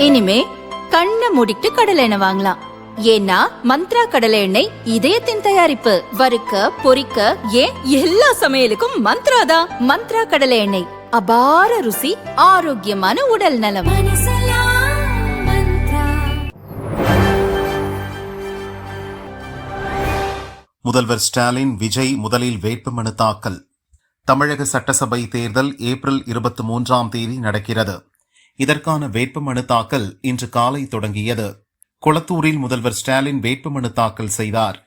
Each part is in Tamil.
இனிமே கண்ணை மூடிட்டு கடலை எண்ணெய் வாங்கலாம். ஏன்னா மந்த்ரா கடலை எண்ணெய் இதயத்தின் தயாரிப்பு. வறுக்க பொரிக்க ஏன் எல்லா சமையலுக்கும் மந்த்ரா தான். மந்த்ரா கடலை எண்ணெய், அபார ருசி, ஆரோக்கியமான உடல் நலம். முதல்வர் ஸ்டாலின் விஜய் முதலில் வேட்புமனு தாக்கல். தமிழக சட்டசபை தேர்தல் ஏப்ரல் 23 நடக்கிறது. இதற்கான வேட்புமனு தாக்கல் இன்று காலை தொடங்கியது. கொளத்தூரில் முதல்வர் ஸ்டாலின் வேட்புமனு தாக்கல் செய்தார்.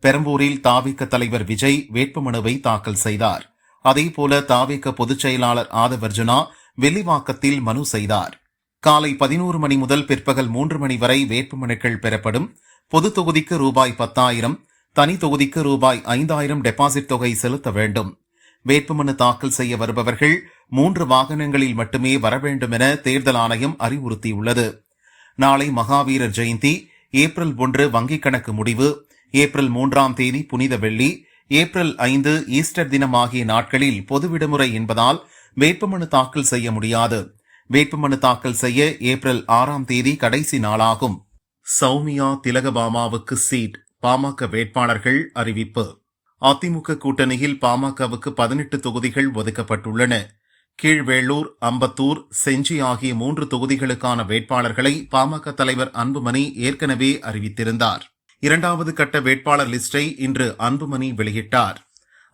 பெரம்பூரில் தாவிக தலைவர் விஜய் வேட்புமனுவை தாக்கல் செய்தார். அதேபோல தாவிக பொதுச் செயலாளர் ஆதவர்ஜுனா வெள்ளிவாக்கத்தில் மனு செய்தார். காலை 11 மணி முதல் பிற்பகல் 3 மணி வரை வேட்புமனுக்கள் பெறப்படும். பொது தொகுதிக்கு ₹10,000, தனி தொகுதிக்கு ₹5,000 டெபாசிட் தொகை செலுத்த வேண்டும். வேட்புமனு தாக்கல் செய்ய வருபவர்கள் 3 வாகனங்களில் மட்டுமே வர வேண்டும் என தேர்தல் ஆணையம் அறிவுறுத்தியுள்ளது. நாளை மகாவீரர் ஜெயந்தி, ஏப்ரல் 1 வங்கிக் கணக்கு முடிவு, ஏப்ரல் 3 புனித வெள்ளி, ஏப்ரல் 5 ஈஸ்டர் தினம் ஆகிய நாட்களில் பொது விடுமுறை என்பதால் வேட்புமனு தாக்கல் செய்ய முடியாது. வேட்புமனு தாக்கல் செய்ய ஏப்ரல் 6 கடைசி நாளாகும். சௌமியா திலகபாமாவுக்கு சீட், பாமக வேட்பாளர்கள் அறிவிப்பு. அதிமுக கூட்டணியில் பாமகவுக்கு 18 தொகுதிகள் ஒதுக்கப்பட்டுள்ளன. கீழ்வேளூர், அம்பத்தூர், செஞ்சி ஆகிய 3 தொகுதிகளுக்கான வேட்பாளர்களை பாமக தலைவர் அன்புமணி ஏற்கனவே அறிவித்திருந்தார். 2வது கட்ட வேட்பாளர் லிஸ்டை இன்று அன்புமணி வெளியிட்டார்.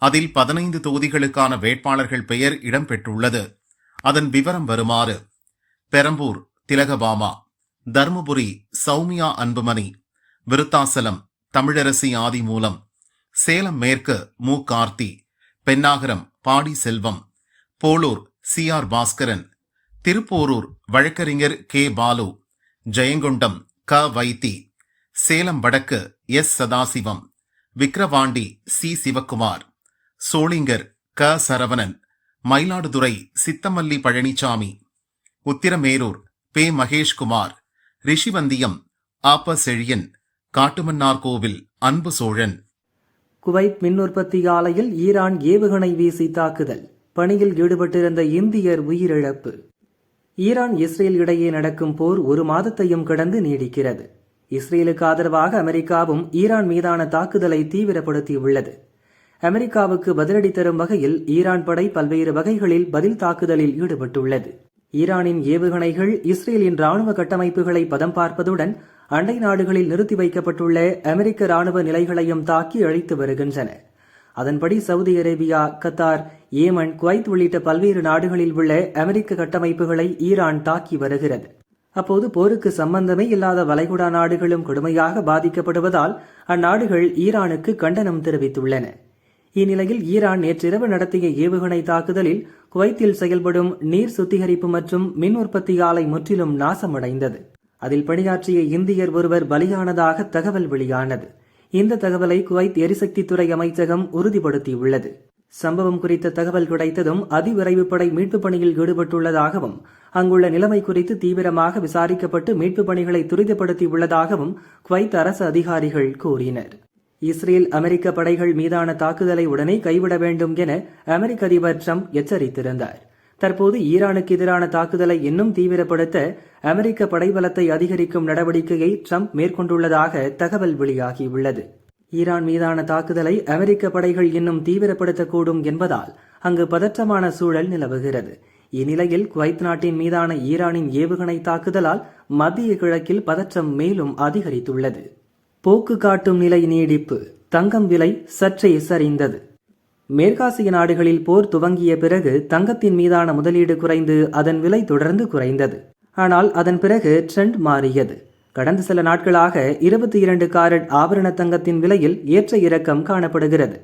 அதில் 15 தொகுதிகளுக்கான வேட்பாளர்கள் பெயர் இடம்பெற்றுள்ளது. அதன் விவரம் வருமாறு: பெரம்பூர் திலகபாமா, தருமபுரி சௌமியா அன்புமணி, விருத்தாசலம் தமிழரசி ஆதிமூலம், சேலம் மேற்கு மு கார்த்தி, பென்னாகரம் பாடி செல்வம், போளூர் CR பாஸ்கரன், திருப்போரூர் வழக்கறிஞர் K பாலு, ஜெயங்கொண்டம் க வைத்தி, சேலம் வடக்கு S சதாசிவம், விக்கிரவாண்டி C சிவக்குமார், சோளிங்கர் க சரவணன், மயிலாடுதுறை சித்தமல்லி பழனிசாமி, உத்திரமேரூர் P மகேஷ்குமார், ரிஷிவந்தியம் ஆப்ப செழியன், காட்டுமன்னார்கோவில் அன்பு சோழன். குவைத் மின் உற்பத்தி ஆலையில் ஈரான் ஏவுகணை வீசி தாக்குதல், பணியில் ஈடுபட்டிருந்த இந்தியர் உயிரிழப்பு. ஈரான் இஸ்ரேல் இடையே நடக்கும் போர் 1 மாதத்தையும் கடந்து நீடிக்கிறது. இஸ்ரேலுக்கு ஆதரவாக அமெரிக்காவும் ஈரான் மீதான தாக்குதலை தீவிரப்படுத்தியுள்ளது. அமெரிக்காவுக்கு பதிலடி தரும் வகையில் ஈரான் படை பல்வேறு வகைகளில் பதில் தாக்குதலில் ஈடுபட்டுள்ளது. ஈரானின் ஏவுகணைகள் இஸ்ரேலின் ராணுவ கட்டமைப்புகளை பதம் பார்ப்பதுடன் அண்டை நாடுகளில் நிறுத்தி வைக்கப்பட்டுள்ள அமெரிக்க ராணுவ நிலைகளையும் தாக்கி அழித்து வருகின்றன. அதன்படி Saudi Arabia, Qatar, Yemen, Kuwait உள்ளிட்ட பல்வேறு நாடுகளில் உள்ள அமெரிக்க கட்டமைப்புகளை ஈரான் தாக்கி வருகிறது. அப்போது போருக்கு சம்பந்தமே இல்லாத வளைகுடா நாடுகளும் கொடுமையாக பாதிக்கப்படுவதால் அந்நாடுகள் ஈரானுக்கு கண்டனம் தெரிவித்துள்ளன. இந்நிலையில் ஈரான் நேற்றிரவு நடத்திய ஏவுகணை தாக்குதலில் குவைத்தில் செயல்படும் நீர் சுத்திகரிப்பு மற்றும் மின் உற்பத்தி ஆலை முற்றிலும் நாசமடைந்தது. அதில் பணியாற்றிய இந்தியர் ஒருவர் பலியானதாக தகவல் வெளியானது. இந்த தகவலை குவைத் எரிசக்தித்துறை அமைச்சகம் உறுதிப்படுத்தியுள்ளது. சம்பவம் குறித்த தகவல் கிடைத்ததும் அதிவிரைவு படை மீட்புப் பணியில் ஈடுபட்டுள்ளதாகவும் அங்குள்ள நிலைமை குறித்து தீவிரமாக விசாரிக்கப்பட்டு மீட்புப் பணிகளை துரிதப்படுத்தியுள்ளதாகவும் குவைத் அரசு அதிகாரிகள் கூறினர். இஸ்ரேல் அமெரிக்க படைகள் மீதான தாக்குதலை உடனே கைவிட வேண்டும் என அமெரிக்க அதிபர் ட்ரம்ப் எச்சரித்திருந்தார். தற்போது ஈரானுக்கு எதிரான தாக்குதலை இன்னும் தீவிரப்படுத்த அமெரிக்க படைபலத்தை அதிகரிக்கும் நடவடிக்கையை ட்ரம்ப் மேற்கொண்டுள்ளதாக தகவல் வெளியாகியுள்ளது. ஈரான் மீதான தாக்குதலை அமெரிக்க படைகள் இன்னும் தீவிரப்படுத்தக்கூடும் என்பதால் அங்கு பதற்றமான சூழல் நிலவுகிறது. இந்நிலையில் குவைத் நாட்டின் மீதான ஈரானின் ஏவுகணை தாக்குதலால் மத்திய கிழக்கில் பதற்றம் மேலும் அதிகரித்துள்ளது. போக்கு காட்டும் நிலை நீடிப்பு, தங்கம் விலை சற்றே சரிந்தது. மேற்காசிய நாடுகளில் போர் துவங்கிய பிறகு தங்கத்தின் மீதான முதலீடு குறைந்து அதன் விலை தொடர்ந்து குறைந்தது. ஆனால் அதன் பிறகு ட்ரெண்ட் மாறியது. கடந்த சில நாட்களாக 22 காரட் ஆபரண தங்கத்தின் விலையில் ஏற்ற இறக்கம் காணப்படுகிறது.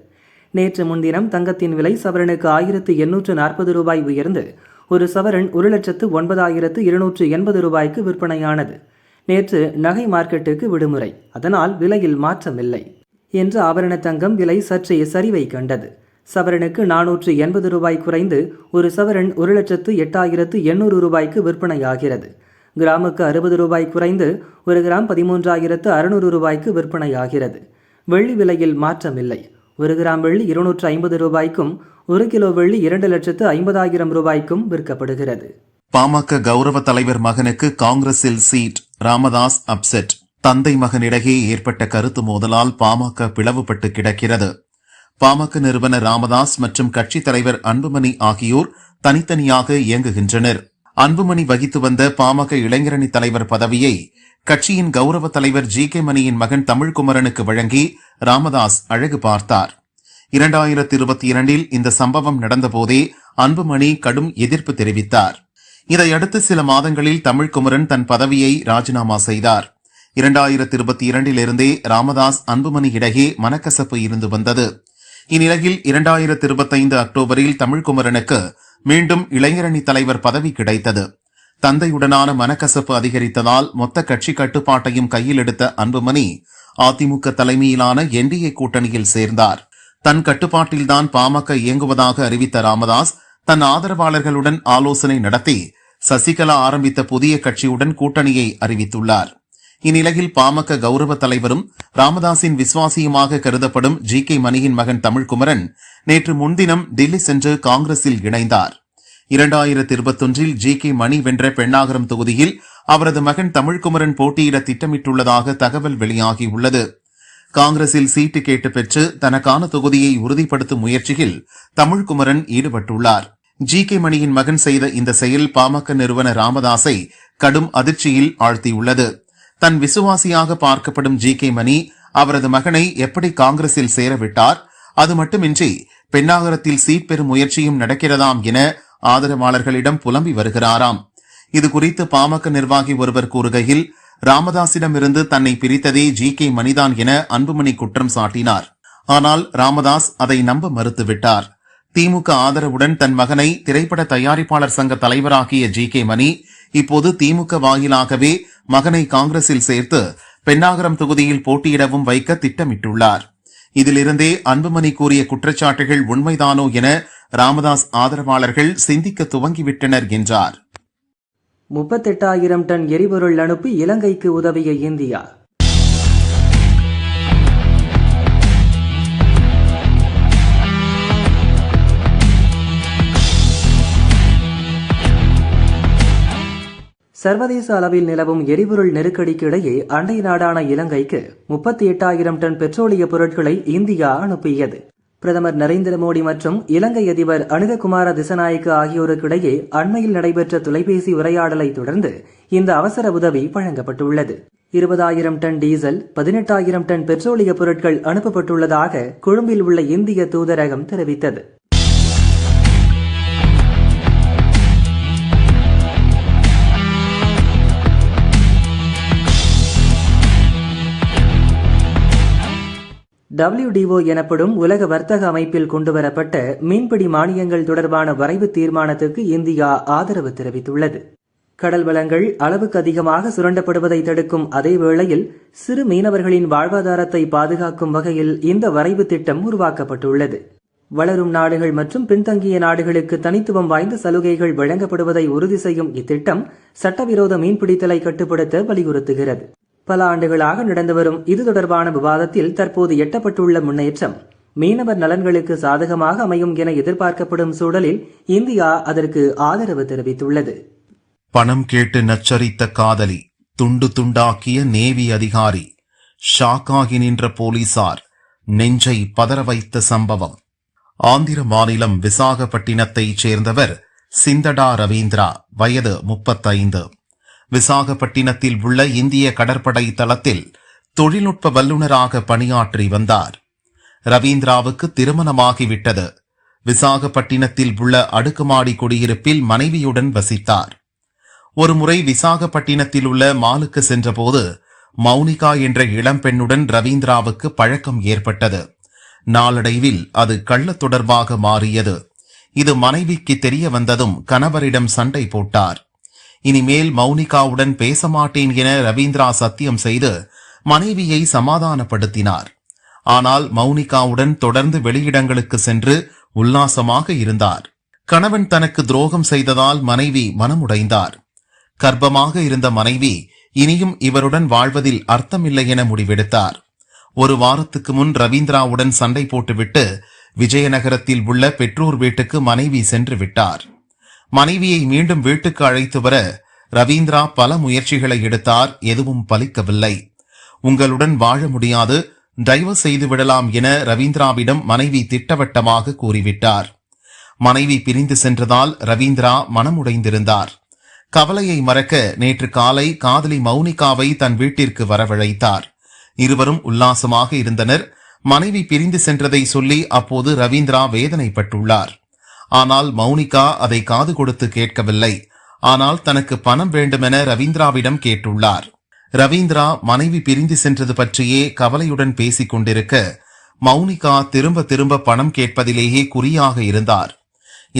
நேற்று முன்தினம் தங்கத்தின் விலை சவரனுக்கு ₹1840 உயர்ந்து ஒரு சவரன் 1,09,280 விற்பனையானது. நேற்று நகை மார்க்கெட்டுக்கு விடுமுறை, அதனால் விலையில் மாற்றமில்லை என்று ஆபரண தங்கம் விலை சற்றே சரிவை கண்டது. சவரனுக்கு ₹480 குறைந்து ஒரு சவரன் 1,08,800 விற்பனையாகிறது. கிராமுக்கு ₹60 குறைந்து ஒரு கிராம் ₹13,600 விற்பனையாகிறது. வெள்ளி விலையில் மாற்றமில்லை. ஒரு கிராம் வெள்ளி ₹250க்கும் 1 கிலோ வெள்ளி ₹2,50,000 விற்கப்படுகிறது. பாமக கௌரவ தலைவர் மகனுக்கு காங்கிரஸில் சீட், ராமதாஸ் அப்செட். தந்தை மகனிடையே ஏற்பட்ட கருத்து மோதலால் பாமக பிளவுபட்டு கிடக்கிறது. பாமக நிறுவனர் ராமதாஸ் மற்றும் கட்சித் தலைவர் அன்புமணி ஆகியோர் தனித்தனியாக இயங்குகின்றனர். அன்புமணி வகித்து வந்த பாமக இளைஞரணி தலைவர் பதவியை கட்சியின் கௌரவ தலைவர் ஜி.கே. மணியின் மகன் தமிழ்குமரனுக்கு வழங்கி ராமதாஸ் அழகு பார்த்தார். 2022 இந்த சம்பவம் நடந்தபோதே அன்புமணி கடும் எதிர்ப்பு தெரிவித்தார். இதையடுத்து சில மாதங்களில் தமிழ்குமரன் தன் பதவியை ராஜினாமா செய்தார். 2022 ராமதாஸ் அன்புமணி இடையே மனக்கசப்பு இருந்து வந்தது. இந்நிலையில் 2025 அக்டோபரில் தமிழ்குமரனுக்கு மீண்டும் இளைஞரணி தலைவர் பதவி கிடைத்தது. தந்தையுடனான மனக்கசப்பு அதிகரித்ததால் மொத்த கட்சி கட்டுப்பாட்டையும் கையில் எடுத்த அன்புமணி அதிமுக தலைமையிலான என்டிஏ கூட்டணியில் சேர்ந்தார். தன் கட்டுப்பாட்டில்தான் பாமக இயங்குவதாக அறிவித்த ராமதாஸ் தன் ஆதரவாளர்களுடன் ஆலோசனை நடத்தி சசிகலா ஆரம்பித்த புதிய கட்சியுடன் கூட்டணியை அறிவித்துள்ளார். இந்நிலையில் பாமக கௌரவ தலைவரும் ராமதாஸின் விசுவாசியுமாக கருதப்படும் ஜி.கே. மணியின் மகன் தமிழ்குமரன் நேற்று முன்தினம் டில்லி சென்று காங்கிரஸில் இணைந்தார். 2021 ஜி.கே. மணி வென்ற பெண்ணாகரம் தொகுதியில் அவரது மகன் தமிழ்குமரன் போட்டியிட திட்டமிட்டுள்ளதாக தகவல் வெளியாகியுள்ளது. காங்கிரஸில் சீட்டு கேட்டு பெற்று தனக்கான தொகுதியை உறுதிப்படுத்தும் முயற்சியில் தமிழ்குமரன் ஈடுபட்டுள்ளார். ஜி.கே. மணியின் மகன் செய்த இந்த செயல் பாமக நிறுவனர் ராமதாஸை கடும் அதிர்ச்சியில் ஆழ்த்தியுள்ளது. தன் விசுவாசியாக பார்க்கப்படும் ஜி.கே. மணி அவரது மகனை எப்படி காங்கிரஸில் சேரவிட்டார்? அது மட்டுமின்றி பெண்ணாகரத்தில் சீட் பெறும் முயற்சியும் நடக்கிறதாம் என ஆதரவாளர்களிடம் புலம்பி வருகிறாராம். இதுகுறித்து பாமக நிர்வாகி ஒருவர் கூறுகையில், ராமதாசிடமிருந்து தன்னை பிரித்ததே ஜி.கே. மணிதான் என அன்புமணி குற்றம் சாட்டினார். ஆனால் ராமதாஸ் அதை நம்ப மறுத்துவிட்டார். திமுக ஆதரவுடன் தன் மகனை திரைப்பட தயாரிப்பாளர் சங்க தலைவராக்கிய ஜி.கே. மணி இப்போது திமுக வாயிலாகவே மகனை காங்கிரஸில் சேர்த்து பெண்ணாகரம் தொகுதியில் போட்டியிடவும் வைக்க திட்டமிட்டுள்ளார். இதிலிருந்தே அன்புமணி கூறிய குற்றச்சாட்டுகள் உண்மைதானோ என ராமதாஸ் ஆதரவாளர்கள் சிந்திக்க துவங்கிவிட்டனர் என்றார். 38,000 டன் எரிபொருள் அனுப்பி இலங்கைக்கு உதவிய இந்தியா. சர்வதேச அளவில் நிலவும் எரிபொருள் நெருக்கடிக்கு இடையே அண்டை நாடான இலங்கைக்கு 38,000 டன் பெட்ரோலிய பொருட்களை இந்தியா அனுப்பியது. பிரதமர் நரேந்திர மோடி மற்றும் இலங்கை அதிபர் அனுரகுமார திசநாயக்க ஆகியோருக்கிடையே அண்மையில் நடைபெற்ற தொலைபேசி உரையாடலை தொடர்ந்து இந்த அவசர உதவி வழங்கப்பட்டுள்ளது. 20,000 டன் டீசல், 18,000 டன் பெட்ரோலிய பொருட்கள் அனுப்பப்பட்டுள்ளதாக கொழும்பில் உள்ள இந்திய தூதரகம் தெரிவித்தது. WTO எனப்படும் உலக வர்த்தக அமைப்பில் கொண்டுவரப்பட்ட மீன்பிடி மானியங்கள் தொடர்பான வரைவு தீர்மானத்துக்கு இந்தியா ஆதரவு தெரிவித்துள்ளது. கடல் வளங்கள் அளவுக்கு அதிகமாக சுரண்டப்படுவதை தடுக்கும் அதே வேளையில் சிறு மீனவர்களின் வாழ்வாதாரத்தை பாதுகாக்கும் வகையில் இந்த வரைவு திட்டம் உருவாக்கப்பட்டுள்ளது. வளரும் நாடுகள் மற்றும் பின்தங்கிய நாடுகளுக்கு தனித்துவம் வாய்ந்த சலுகைகள் வழங்கப்படுவதை உறுதி செய்யும் இத்திட்டம் சட்டவிரோத மீன்பிடித்தலை கட்டுப்படுத்த வலியுறுத்துகிறது. பல ஆண்டுகளாக நடந்து வரும் இது தொடர்பான விவாதத்தில் தற்போது எட்டப்பட்டுள்ள முன்னேற்றம் மீனவர் நலன்களுக்கு சாதகமாக அமையும் என எதிர்பார்க்கப்படும் சூழலில் இந்தியா அதற்கு ஆதரவு தெரிவித்துள்ளது. பணம் கேட்டு நச்சரித்த காதலி, துண்டு துண்டாக்கிய நேவி அதிகாரி, ஷாக்காகி நின்ற போலீசார், நெஞ்சை பதற வைத்த சம்பவம். ஆந்திர மாநிலம் விசாகப்பட்டினத்தைச் சேர்ந்தவர் சிந்தடா ரவீந்திரா, வயது 35. விசாகப்பட்டினத்தில் உள்ள இந்திய கடற்படை தளத்தில் தொழில்நுட்ப வல்லுநராக பணியாற்றி வந்தார். ரவீந்திராவுக்கு திருமணமாகிவிட்டது. விசாகப்பட்டினத்தில் உள்ள அடுக்குமாடி குடியிருப்பில் மனைவியுடன் வசித்தார். ஒருமுறை விசாகப்பட்டினத்தில் உள்ள மாலுக்கு சென்றபோது மௌனிகா என்ற இளம்பெண்ணுடன் ரவீந்திராவுக்கு பழக்கம் ஏற்பட்டது. நாளடைவில் அது கள்ள தொடர்பாக மாறியது. இது மனைவிக்கு தெரிய வந்ததும் கணவரிடம் சண்டை போட்டார். இனிமேல் மௌனிகாவுடன் பேச மாட்டேன் என ரவீந்திரா சத்தியம் செய்து மனைவியை சமாதானப்படுத்தினார். ஆனால் மௌனிகாவுடன் தொடர்ந்து வெளியிடங்களுக்கு சென்று உல்லாசமாக இருந்தார். கணவன் தனக்கு துரோகம் செய்ததால் மனைவி மனமுடைந்தார். கர்ப்பமாக இருந்த மனைவி இனியும் இவருடன் வாழ்வதில் அர்த்தமில்லை என முடிவெடுத்தார். ஒரு வாரத்துக்கு முன் ரவீந்திராவுடன் சண்டை போட்டுவிட்டு விஜயநகரத்தில் உள்ள பெற்றோர் வீட்டுக்கு மனைவி சென்று விட்டார். மனைவியை மீண்டும் வீட்டுக்கு அழைத்து வர ரவீந்திரா பல முயற்சிகளை எடுத்தார். எதுவும் பலிக்கவில்லை. உங்களுடன் வாழ முடியாது, டைவர்ஸ் செய்து விடலாம் என ரவீந்திராவிடம் மனைவி திட்டவட்டமாக கூறிவிட்டார். மனைவி பிரிந்து சென்றதால் ரவீந்திரா மனமுடைந்திருந்தார். கவலையை மறக்க நேற்று காலை காதலி மௌனிகாவை தன் வீட்டிற்கு வரவழைத்தார். இருவரும் உல்லாசமாக இருந்தனர். மனைவி பிரிந்து சென்றதை சொல்லி அப்போது ரவீந்திரா வேதனைப்பட்டுள்ளார். ஆனால் மௌனிகா அதை காது கொடுத்து கேட்கவில்லை. ஆனால் தனக்கு பணம் வேண்டுமென ரவீந்திராவிடம் கேட்டுள்ளார். ரவீந்திரா மனைவி பிரிந்து சென்றது பற்றியே கவலையுடன் பேசிக் கொண்டிருக்க மௌனிகா திரும்ப திரும்ப பணம் கேட்பதிலேயே குறியாக இருந்தார்.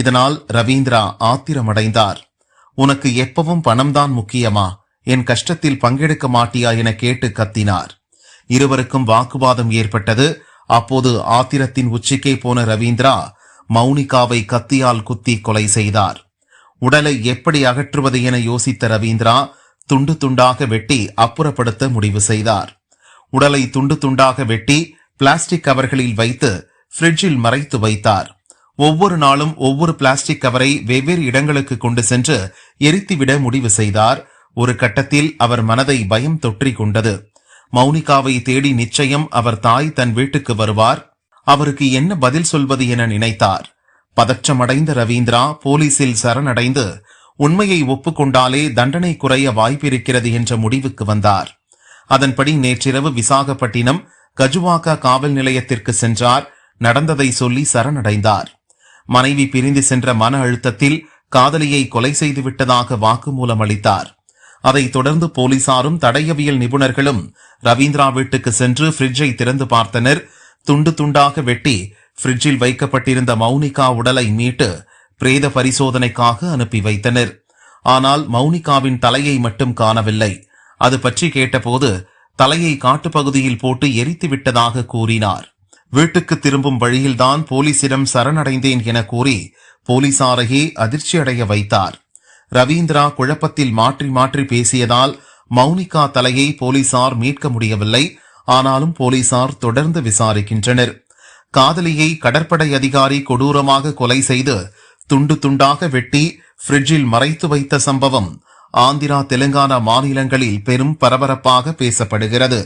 இதனால் ரவீந்திரா ஆத்திரமடைந்தார். உனக்கு எப்பவும் பணம்தான் முக்கியமா? என் கஷ்டத்தில் பங்கெடுக்க மாட்டியா என கேட்டு கத்தினார். இருவருக்கும் வாக்குவாதம் ஏற்பட்டது. அப்போது ஆத்திரத்தின் உச்சிக்கே போன ரவீந்திரா மௌனிகாவை கத்தியால் குத்தி கொலை செய்தார். உடலை எப்படி அகற்றுவது என யோசித்த ரவீந்திரா துண்டு துண்டாக வெட்டி அப்புறப்படுத்த முடிவு செய்தார். உடலை துண்டு துண்டாக வெட்டி பிளாஸ்டிக் கவர்களில் வைத்து ஃப்ரிட்ஜில் மறைத்து வைத்தார். ஒவ்வொரு நாளும் ஒவ்வொரு பிளாஸ்டிக் கவரை வெவ்வேறு இடங்களுக்கு கொண்டு சென்று எரித்துவிட முடிவு செய்தார். ஒரு கட்டத்தில் அவர் மனதை பயம் தொற்றிக் கொண்டது. மௌனிகாவை தேடி நிச்சயம் அவர் தாய் தன் வீட்டுக்கு வருவார். அவருக்கு என்ன பதில் சொல்வது என நினைத்தார். பதற்றமடைந்த ரவீந்திரா போலீசில் சரணடைந்து உண்மையை ஒப்புக்கொண்டாலே தண்டனை குறைய வாய்ப்பிருக்கிறது என்ற முடிவுக்கு வந்தார். அதன்படி நேற்றிரவு விசாகப்பட்டினம் கஜுவாக்கா காவல் நிலையத்திற்கு சென்றார். நடந்ததை சொல்லி சரணடைந்தார். மனைவி பிரிந்து சென்ற மன அழுத்தத்தில் காதலியை கொலை செய்து விட்டதாக வாக்குமூலம் அளித்தார். அதைத் தொடர்ந்து போலீசாரும் தடயவியல் நிபுணர்களும் ரவீந்திரா வீட்டுக்கு சென்று ஃப்ரிட்ஜை திறந்து பார்த்தனர். துண்டு துண்டாக வெட்டி ஃப்ரிட்ஜில் வைக்கப்பட்டிருந்த மௌனிகா உடலை மீட்டு பிரேத பரிசோதனைக்காக அனுப்பி வைத்தனர். ஆனால் மௌனிகாவின் தலையை மட்டும் காணவில்லை. அது பற்றி கேட்டபோது தலையை காட்டுப்பகுதியில் போட்டு எரித்து விட்டதாக கூறினார். வீட்டுக்கு திரும்பும் வழியில்தான் போலீசிடம் சரணடைந்தேன் என கூறி போலீசாரையே அதிர்ச்சியடைய வைத்தார். ரவீந்திரா குழப்பத்தில் மாற்றி மாற்றி பேசியதால் மௌனிகா தலையை போலீசார் மீட்க முடியவில்லை. ஆனாலும் போலீசார் தொடர்ந்து விசாரிக்கின்றனர். காதலியை கடற்படை அதிகாரி கொடூரமாக கொலை செய்து துண்டு துண்டாக வெட்டி ஃப்ரிட்ஜில் மறைத்து வைத்த சம்பவம் ஆந்திரா தெலுங்கானா மாநிலங்களில் பெரும் பரபரப்பாக பேசப்படுகிறது.